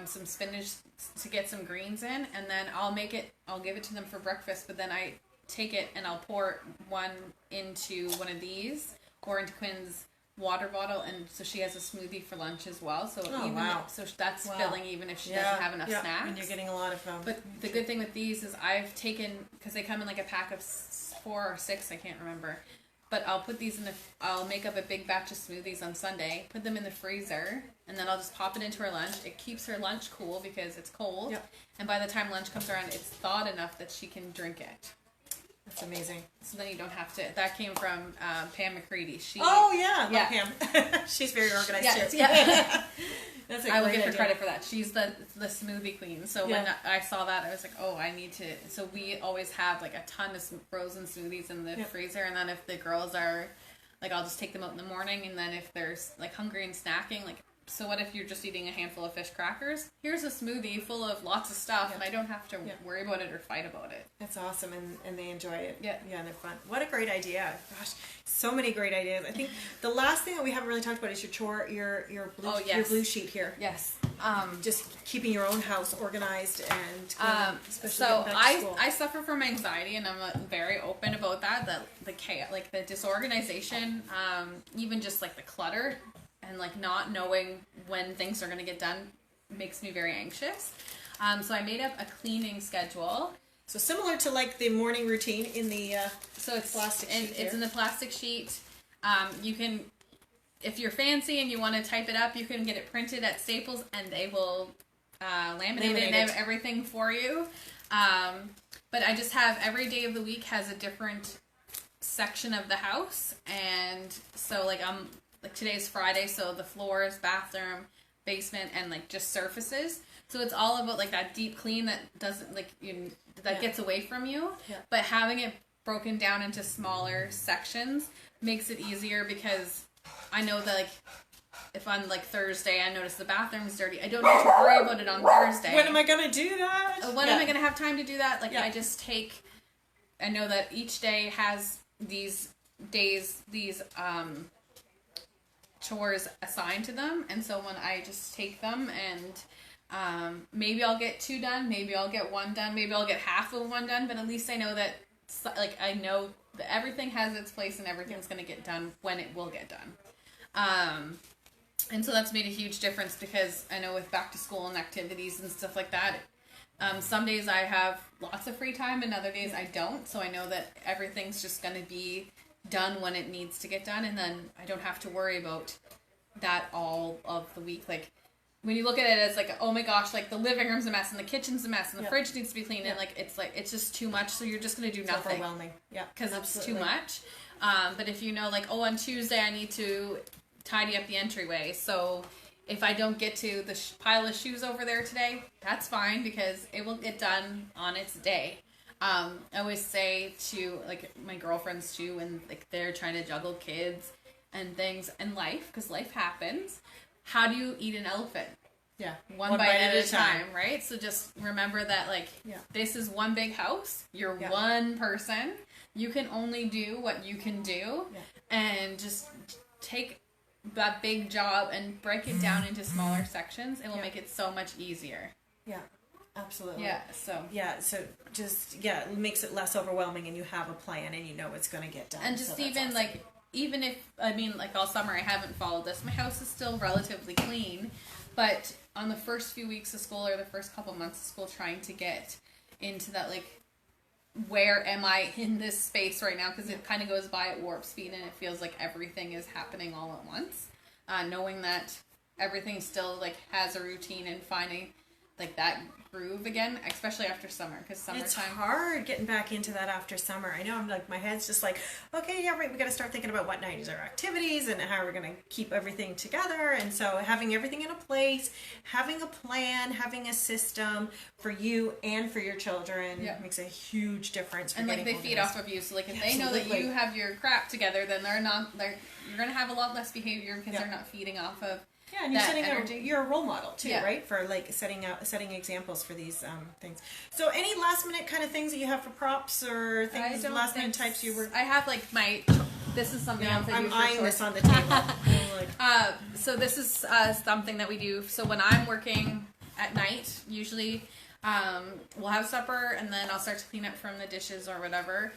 some spinach to get some greens in, and then I'll give it to them for breakfast, but then I take it and I'll pour one into one of these or into Quinn's water bottle, and so she has a smoothie for lunch as well. So so that's filling even if she doesn't have enough snacks. And you're getting a lot of But the good thing with these is I've taken, because they come in like a pack of 4 or 6, I can't remember. But I'll put these I'll make up a big batch of smoothies on Sunday, put them in the freezer, and then I'll just pop it into her lunch. It keeps her lunch cool because it's cold. Yep. And by the time lunch comes around, it's thawed enough that she can drink it. That's amazing. So then you don't have to. That came from Pam McCready. Pam. She's very organized too. Yeah. That's a I will great give her idea. credit for that. She's the smoothie queen. So when I saw that, I was like, oh, I need to. So we always have like a ton of frozen smoothies in the freezer, and then if the girls are like, I'll just take them out in the morning, and then if there's like hungry and snacking, like, so what if you're just eating a handful of fish crackers? Here's a smoothie full of lots of stuff, and I don't have to worry about it or fight about it. That's awesome, and they enjoy it. Yeah, and they're fun. What a great idea! Gosh, so many great ideas. I think the last thing that we haven't really talked about is your blue sheet here. Yes. Just keeping your own house organized and especially so getting back to school. I suffer from anxiety, and I'm very open about that. The chaos, like the disorganization, even just like the clutter, and like not knowing when things are going to get done makes me very anxious. So I made up a cleaning schedule. So similar to like the morning routine in the so it's plastic sheet. It's in the plastic sheet. You can, if you're fancy and you want to type it up, you can get it printed at Staples, and they will laminate it and everything for you. But I just have every day of the week has a different section of the house, and so like today's Friday, so the floors, bathroom, basement, and like just surfaces. So it's all about like that deep clean that doesn't like gets away from you. Yeah. But having it broken down into smaller sections makes it easier, because I know that like if on like Thursday I notice the bathroom's dirty, I don't need to worry about it on Thursday. When am I gonna do that? When am I gonna have time to do that? Like I just I know that each day has these days, these chores assigned to them, and so when I just take them and maybe I'll get 2 done, maybe I'll get 1 done, maybe I'll get half of 1 done, but at least I know that I know that everything has its place and everything's going to get done when it will get done. And so that's made a huge difference, because I know with back to school and activities and stuff like that, some days I have lots of free time and other days I don't, so I know that everything's just going to be done when it needs to get done, and then I don't have to worry about that all of the week. Like when you look at it as like, oh my gosh, like the living room's a mess and the kitchen's a mess and the fridge needs to be cleaned, and like it's just too much, so you're just going to do nothing. Overwhelming. Yeah, because it's too much. But if you know, like, oh, on Tuesday I need to tidy up the entryway, so if I don't get to the pile of shoes over there today, that's fine, because it will get done on its day. I always say to like my girlfriends too, when like they're trying to juggle kids and things and life, because life happens. How do you eat an elephant? Yeah, one bite at a time, right? So just remember that like this is one big house. You're one person. You can only do what you can do, and just take that big job and break it down into smaller sections. It will make it so much easier. Yeah. Absolutely. Yeah, so just it makes it less overwhelming, and you have a plan and you know it's going to get done. And just so even awesome. like, even if, I mean, like all summer I haven't followed this, my house is still relatively clean, but on the first few weeks of school or the first couple months of school, trying to get into that, like, where am I in this space right now? Because it kind of goes by at warp speed, and it feels like everything is happening all at once. Knowing that everything still like has a routine, and finding like that groove again, especially after summer, because summertime. It's hard getting back into that after summer. I know, I'm like, my head's just like, okay, yeah, right, we got to start thinking about what nights are activities and how we're going to keep everything together. And so having everything in a place, having a plan, having a system for you and for your children makes a huge difference. And like they feed off of you, so like if they know that you have your crap together, then you're going to have a lot less behavior, because they're not feeding off of. Yeah, and you're a role model too, right? For like setting examples for these things. So, any last minute kind of things that you have for props or things, last minute types you were? I have like this is something else I do. I'm eyeing this on the table. So this is something that we do. So when I'm working at night, usually we'll have supper, and then I'll start to clean up from the dishes or whatever.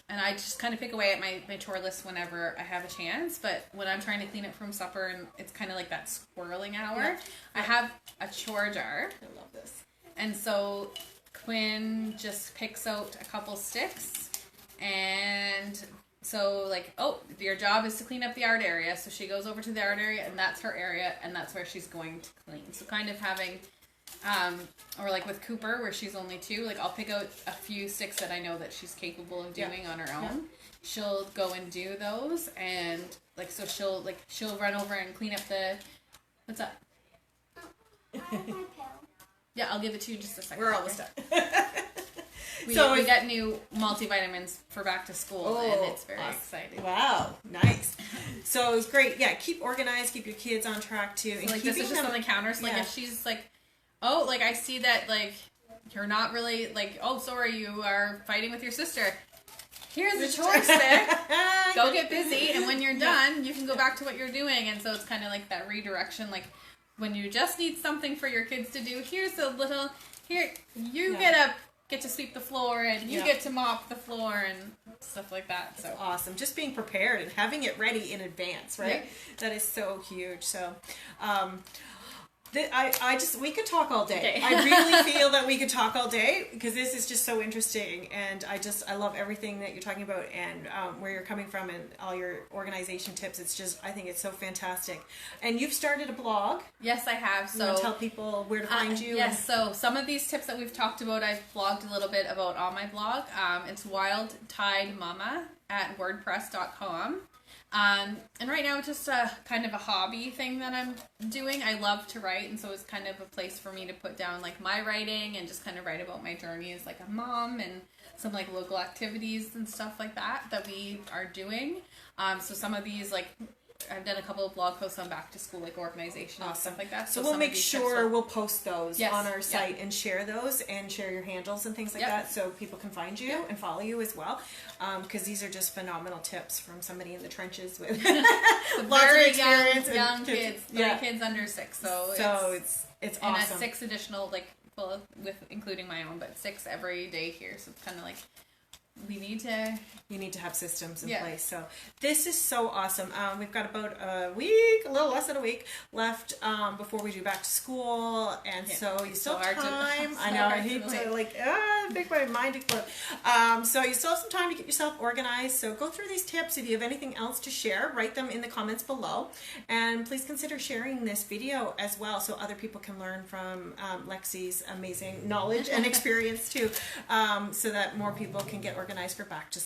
And I just kind of pick away at my chore list whenever I have a chance. But when I'm trying to clean up from supper, and it's kind of like that squirreling hour, I have a chore jar. I love this. And so Quinn just picks out a couple sticks, and so like, oh, your job is to clean up the art area. So she goes over to the art area, and that's her area, and that's where she's going to clean. So kind of having or like with Cooper, where she's only 2, like I'll pick out a few sticks that I know that she's capable of doing on her own. Yeah. She'll go and do those, and like so she'll run over and clean up What's up? Yeah, I'll give it to you in just a second. We're almost done. We So got new multivitamins for back to school, and it's very exciting. Wow, nice. So it was great. Yeah, keep organized, keep your kids on track too. So, And like, this is just on the counter. So, like, if she's like, oh, like, I see that, like, you're not really, like, oh, sorry, you are fighting with your sister. Here's the chore stick. Go get busy, and when you're done, you can go back to what you're doing. And so it's kind of like that redirection, like, when you just need something for your kids to do, here's a little, here, you get to sweep the floor, and you get to mop the floor, and stuff like that. So awesome. Just being prepared and having it ready in advance, right? Yeah. That is so huge. So, we could talk all day. Okay. I really feel that we could talk all day because this is just so interesting, and I love everything that you're talking about and where you're coming from and all your organization tips. I think it's so fantastic. And you've started a blog. Yes, I have. So you want to tell people where to find you? Yes. So some of these tips that we've talked about, I've blogged a little bit about on my blog. It's wildtidemama at wordpress.com. And right now it's just a kind of a hobby thing that I'm doing. I love to write, and so it's kind of a place for me to put down like my writing and just kind of write about my journey as like a mom and some like local activities and stuff like that we are doing. So some of these, like, I've done a couple of blog posts on back to school, like, organization and stuff like that. So we'll make sure we'll post those on our site and share those and share your handles and things like that so people can find you and follow you as well. Because these are just phenomenal tips from somebody in the trenches with lots of experience. Young kids, 3 kids under 6. So it's and awesome. 6 additional, like, well, with including my own, but 6 every day here. So it's kind of like, you need to have systems in place. So this is so awesome. We've got about a little less than a week left before we do back to school, and so you still have time. I know I hate to make my mind explode. So you still have some time to get yourself organized. So go through these tips. If you have anything else to share, write them in the comments below, and please consider sharing this video as well, so other people can learn from Lexie's amazing knowledge and experience too, so that more people can get organized for back to school.